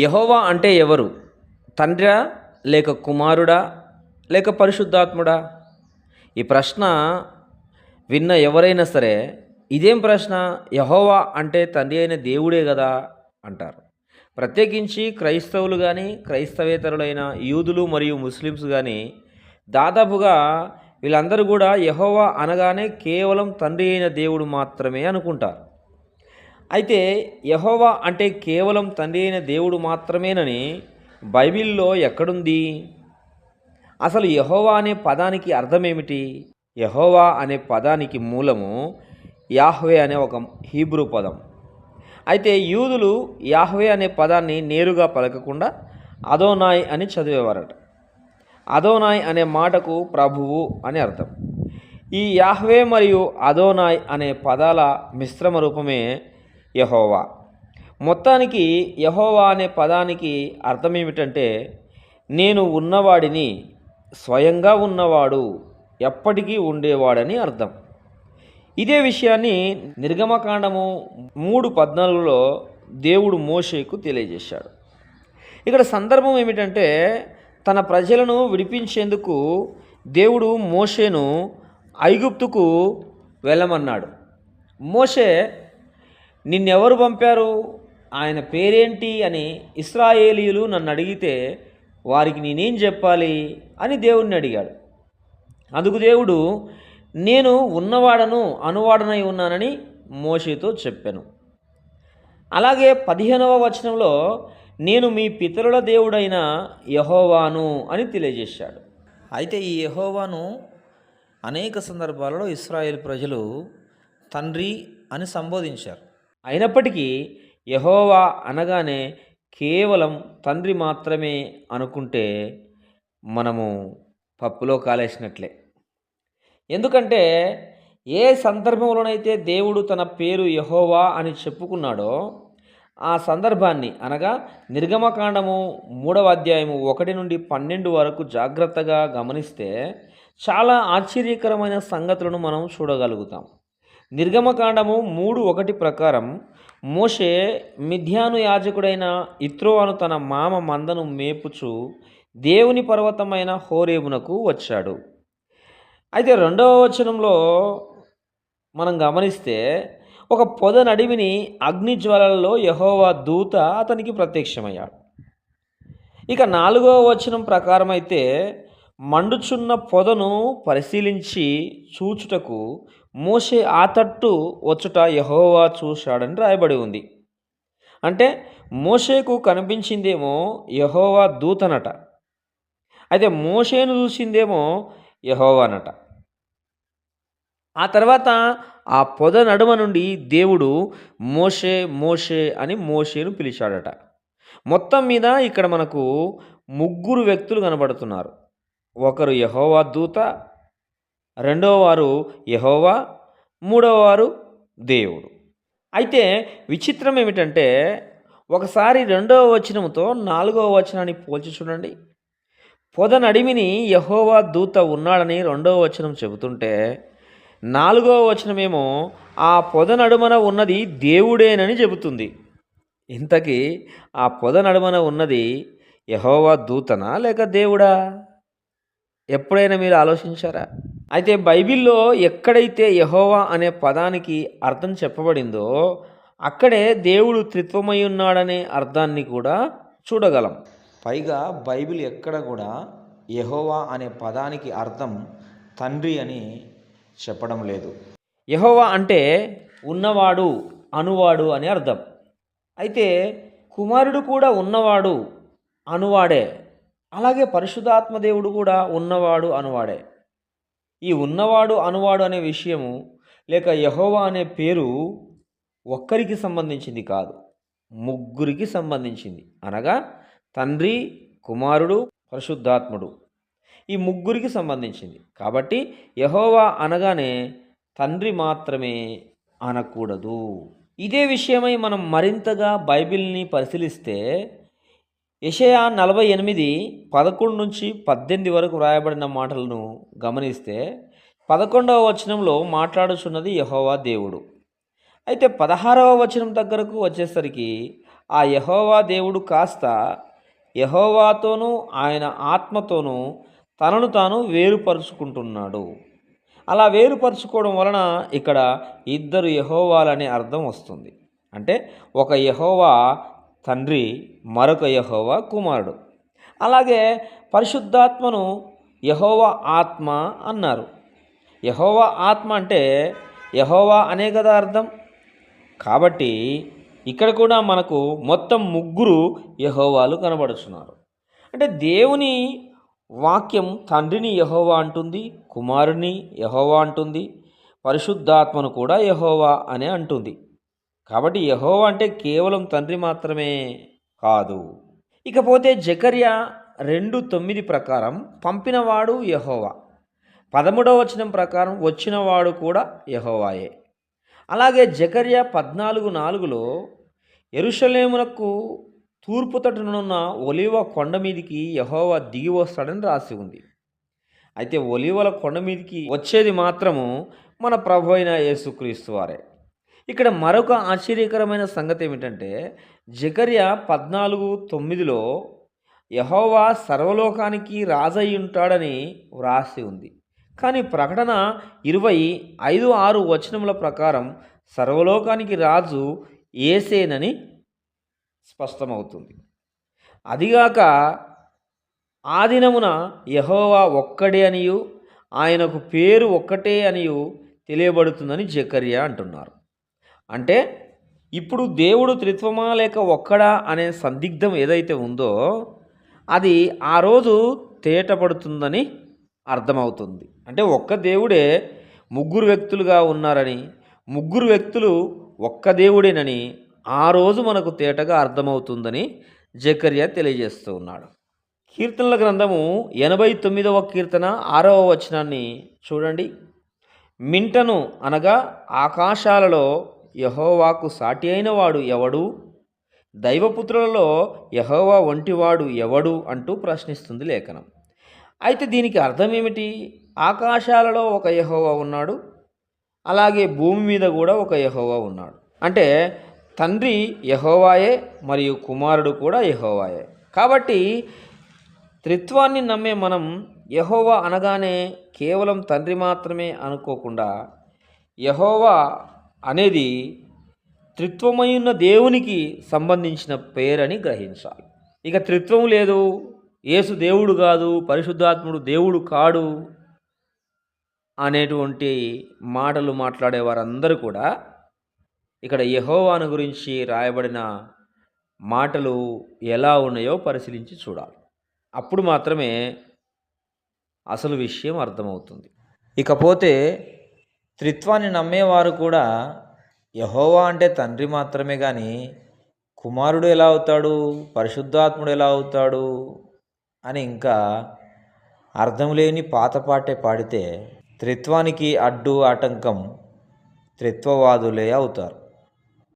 యెహోవా అంటే ఎవరు? తండ్రా? లేక కుమారుడా? లేక పరిశుద్ధాత్ముడా? ఈ ప్రశ్న విన్న ఎవరైనా సరే, ఇదేం ప్రశ్న? యెహోవా అంటే తండ్రి అయిన దేవుడే గదా! అంటారు. ప్రత్యేకించి క్రైస్తవులు గానీ, క్రైస్తవేతరులైన యూదులు మరియు ముస్లిమ్స్ గానీ, దాదాపుగా వీళ్ళందరూ గూడా యెహోవా అనగానే కేవలం తండ్రి అయిన దేవుడు మాత్రమే అనుకుంటారు. అయితే యెహోవా అంటే కేవలం తండ్రి అయిన దేవుడు మాత్రమేనని బైబిల్‌లో ఎక్కడుంది? అసలు యెహోవా అనే పదానికి అర్థమేమిటి? యెహోవా అనే పదానికి మూలము యాహ్వే అనే ఒక హీబ్రూ పదం. అయితే యూదులు యాహ్వే అనే పదాన్ని నేరుగా పలకకుండా అదోనాయ్ అని చదివేవారట. అదోనాయ్ అనే మాటకు ప్రభువు అని అర్థం. ఈ యాహ్వే మరియు అదోనాయ్ అనే పదాల మిశ్రమ రూపమే యెహోవా. మొత్తానికి యెహోవా అనే పదానికి అర్థమేమిటంటే, నేను ఉన్నవాడిని, స్వయంగా ఉన్నవాడు, ఎప్పటికీ ఉండేవాడని అర్థం. ఇదే విషయాన్ని నిర్గమకాండము 3:14లో దేవుడు మోషేకు తెలియజేశాడు. ఇక్కడ సందర్భం ఏమిటంటే, తన ప్రజలను విడిపించేందుకు దేవుడు మోషేను ఐగుప్తుకు వెళ్ళమన్నాడు. మోషే, నిన్నెవరు పంపారు? ఆయన పేరేంటి అని ఇశ్రాయేలీయులు నన్ను అడిగితే వారికి నేనేం చెప్పాలి అని దేవుణ్ణి అడిగాడు. అందుకు దేవుడు, నేను ఉన్నవాడను, అనువాడనై ఉన్నానని మోషేతో చెప్పాను. అలాగే 15వ వచనంలో, నేను మీ పితరుల దేవుడైన యెహోవాను అని తెలియజేశాడు. అయితే ఈ యెహోవాను అనేక సందర్భాలలో ఇశ్రాయేల్ ప్రజలు తండ్రి అని సంబోధించారు. అయినప్పటికీ యెహోవా అనగానే కేవలం తండ్రి మాత్రమే అనుకుంటే మనము పప్పులో కాలేసినట్లే. ఎందుకంటే ఏ సందర్భంలోనైతే దేవుడు తన పేరు యెహోవా అని చెప్పుకున్నాడో ఆ సందర్భాన్ని, అనగా నిర్గమకాండము 3వ అధ్యాయము 1 నుండి 12 వరకు జాగ్రత్తగా గమనిస్తే చాలా ఆశ్చర్యకరమైన సంగతులను మనం చూడగలుగుతాం. నిర్గమకాండము 3:1 ప్రకారం మోషే మిద్యాను యాజకుడైన యిత్రో అను తన మామ మందను మేపుచు దేవుని పర్వతమైన హోరేబునకు వచ్చాడు. అయితే 2వ వచనంలో మనం గమనిస్తే, ఒక పొద నడిమిని అగ్నిజ్వాలలలో యెహోవా దూత అతనికి ప్రత్యక్షమయ్యాడు. ఇక 4వ వచనం ప్రకారం అయితే, మండుచున్న పొదను పరిశీలించి చూచుటకు మోషే ఆ తట్టు వచ్చుట యెహోవా చూశాడని రాయబడి ఉంది. అంటే మోషేకు కనిపించిందేమో యెహోవా దూతనట. అయితే మోషేను చూసిందేమో యెహోవానట. ఆ తర్వాత ఆ పొద నడుమ నుండి దేవుడు మోషే మోషే అని మోషేను పిలిచాడట. మొత్తం మీద ఇక్కడ మనకు 3 వ్యక్తులు కనబడుతున్నారు. ఒకరు యెహోవా దూత, రెండవ వారు యెహోవా, మూడవ వారు దేవుడు. అయితే విచిత్రం ఏమిటంటే, ఒకసారి 2వ వచనంతో 4వ వచనాన్ని పోల్చి చూడండి. పొద నడిమిని యెహోవా దూత ఉన్నాడని 2వ వచనం చెబుతుంటే, 4వ వచనమేమో ఆ పొద నడుమన ఉన్నది దేవుడేనని చెబుతుంది. ఇంతకీ ఆ పొద నడుమన ఉన్నది యెహోవా దూతనా లేక దేవుడా? ఎప్పుడైనా మీరు ఆలోచించారా? అయితే బైబిల్‌లో ఎక్కడైతే యెహోవా అనే పదానికి అర్థం చెప్పబడిందో అక్కడే దేవుడు త్రిత్వమై ఉన్నాడనే అర్థాన్ని కూడా చూడగలం. పైగా బైబిల్ ఎక్కడ కూడా యెహోవా అనే పదానికి అర్థం తండ్రి అని చెప్పడం లేదు. యెహోవా అంటే ఉన్నవాడు, అనువాడు అని అర్థం. అయితే కుమారుడు కూడా ఉన్నవాడు, అనువాడే. అలాగే పరిశుద్ధాత్మ దేవుడు కూడా ఉన్నవాడు, అనువాడే. ఈ ఉన్నవాడు, అనువాడు అనే విషయము లేక యెహోవా అనే పేరు ఒక్కరికి సంబంధించింది కాదు, ముగ్గురికి సంబంధించింది. అనగా తండ్రి, కుమారుడు, పరిశుద్ధాత్ముడు, ఈ ముగ్గురికి సంబంధించింది. కాబట్టి యెహోవా అనగానే తండ్రి మాత్రమే అనకూడదు. ఇదే విషయమై మనం మరింతగా బైబిల్ని పరిశీలిస్తే యెషయా 48:11-18 వరకు వ్రాయబడిన మాటలను గమనిస్తే 11వ వచనంలో మాట్లాడుచున్నది యెహోవా దేవుడు. అయితే 16వ వచనం దగ్గరకు వచ్చేసరికి ఆ యెహోవా దేవుడు కాస్త యెహోవాతోనూ ఆయన ఆత్మతోనూ తనను తాను వేరుపరుచుకుంటున్నాడు. అలా వేరుపరుచుకోవడం వలన ఇక్కడ ఇద్దరు యెహోవాలనే అర్థం వస్తుంది. అంటే ఒక యెహోవా తండ్రి, మరొక యెహోవా కుమారుడు. అలాగే పరిశుద్ధాత్మను యెహోవా ఆత్మ అన్నారు. యెహోవా ఆత్మ అంటే యెహోవా అనే కదా అర్థం. కాబట్టి ఇక్కడ కూడా మనకు మొత్తం ముగ్గురు యెహోవాలు కనబడుచున్నారు. అంటే దేవుని వాక్యం తండ్రిని యెహోవా అంటుంది, కుమారుని యెహోవా అంటుంది, పరిశుద్ధాత్మను కూడా యెహోవా అనే అంటుంది. కాబట్టి యెహోవా అంటే కేవలం తండ్రి మాత్రమే కాదు. ఇకపోతే జకర్యా 2:9 ప్రకారం పంపినవాడు యెహోవా. 13వ వచనం ప్రకారం వచ్చినవాడు కూడా యెహోవాయే. అలాగే జకర్యా 14:4లో యెరూషలేమునకు తూర్పు తట్టునున్న ఒలీవ కొండ మీదికి యెహోవా దిగి వస్తాడని రాసి ఉంది. అయితే ఒలీవల కొండ మీదికి వచ్చేది మాత్రము మన ప్రభు అయిన యేసుక్రీస్తు వారే. ఇక్కడ మరొక ఆశ్చర్యకరమైన సంగతి ఏమిటంటే జకర్యా 14:9లో యెహోవా సర్వలోకానికి రాజై ఉంటాడని వ్రాసి ఉంది. కానీ ప్రకటన 25:6 వచనముల ప్రకారం సర్వలోకానికి రాజు యేసేనని స్పష్టమవుతుంది. అదిగాక ఆ దినమున యెహోవా ఒక్కడే అనియు ఆయనకు పేరు ఒక్కటే అనియు తెలియబడుతుందని జకర్యా అంటున్నారు. అంటే ఇప్పుడు దేవుడు త్రిత్వమా లేక ఒక్కడా అనే సందిగ్ధం ఏదైతే ఉందో అది ఆ రోజు తేటపడుతుందని అర్థమవుతుంది. అంటే ఒక్క దేవుడే ముగ్గురు వ్యక్తులుగా ఉన్నారని, ముగ్గురు వ్యక్తులు ఒక్క దేవుడేనని ఆ రోజు మనకు తేటగా అర్థమవుతుందని జకర్యా తెలియజేస్తూ ఉన్నాడు. కీర్తనల గ్రంథము 89వ కీర్తన 6వ వచనాన్ని చూడండి. మింటను అనగా ఆకాశాలలో యెహోవాకు సాటి అయిన వాడు ఎవడు? దైవపుత్రులలో యెహోవా వంటివాడు ఎవడు అంటూ ప్రశ్నిస్తుంది లేఖనం. అయితే దీనికి అర్థం ఏమిటి? ఆకాశాలలో ఒక యెహోవా ఉన్నాడు, అలాగే భూమి మీద కూడా ఒక యెహోవా ఉన్నాడు. అంటే తండ్రి యెహోవాయే మరియు కుమారుడు కూడా యెహోవాయే. కాబట్టి త్రిత్వాన్ని నమ్మే మనం యెహోవా అనగానే కేవలం తండ్రి మాత్రమే అనుకోకుండా యెహోవా అనేది త్రిత్వమైన దేవునికి సంబంధించిన పేరని గ్రహించాలి. ఇక త్రిత్వం లేదు, యేసు దేవుడు కాదు, పరిశుద్ధాత్ముడు దేవుడు కాడు అనేటువంటి మాటలు మాట్లాడే వారందరూ కూడా ఇక్కడ యెహోవాను గురించి రాయబడిన మాటలు ఎలా ఉన్నాయో పరిశీలించి చూడాలి. అప్పుడు మాత్రమే అసలు విషయం అర్థమవుతుంది. ఇకపోతే త్రిత్వాన్ని నమ్మేవారు కూడా యెహోవా అంటే తండ్రి మాత్రమే కానీ కుమారుడు ఎలా అవుతాడు, పరిశుద్ధాత్ముడు ఎలా అవుతాడు అని ఇంకా అర్థం లేని పాత పాటే పాడితే త్రిత్వానికి అడ్డు ఆటంకం త్రిత్వవాదులే అవుతారు.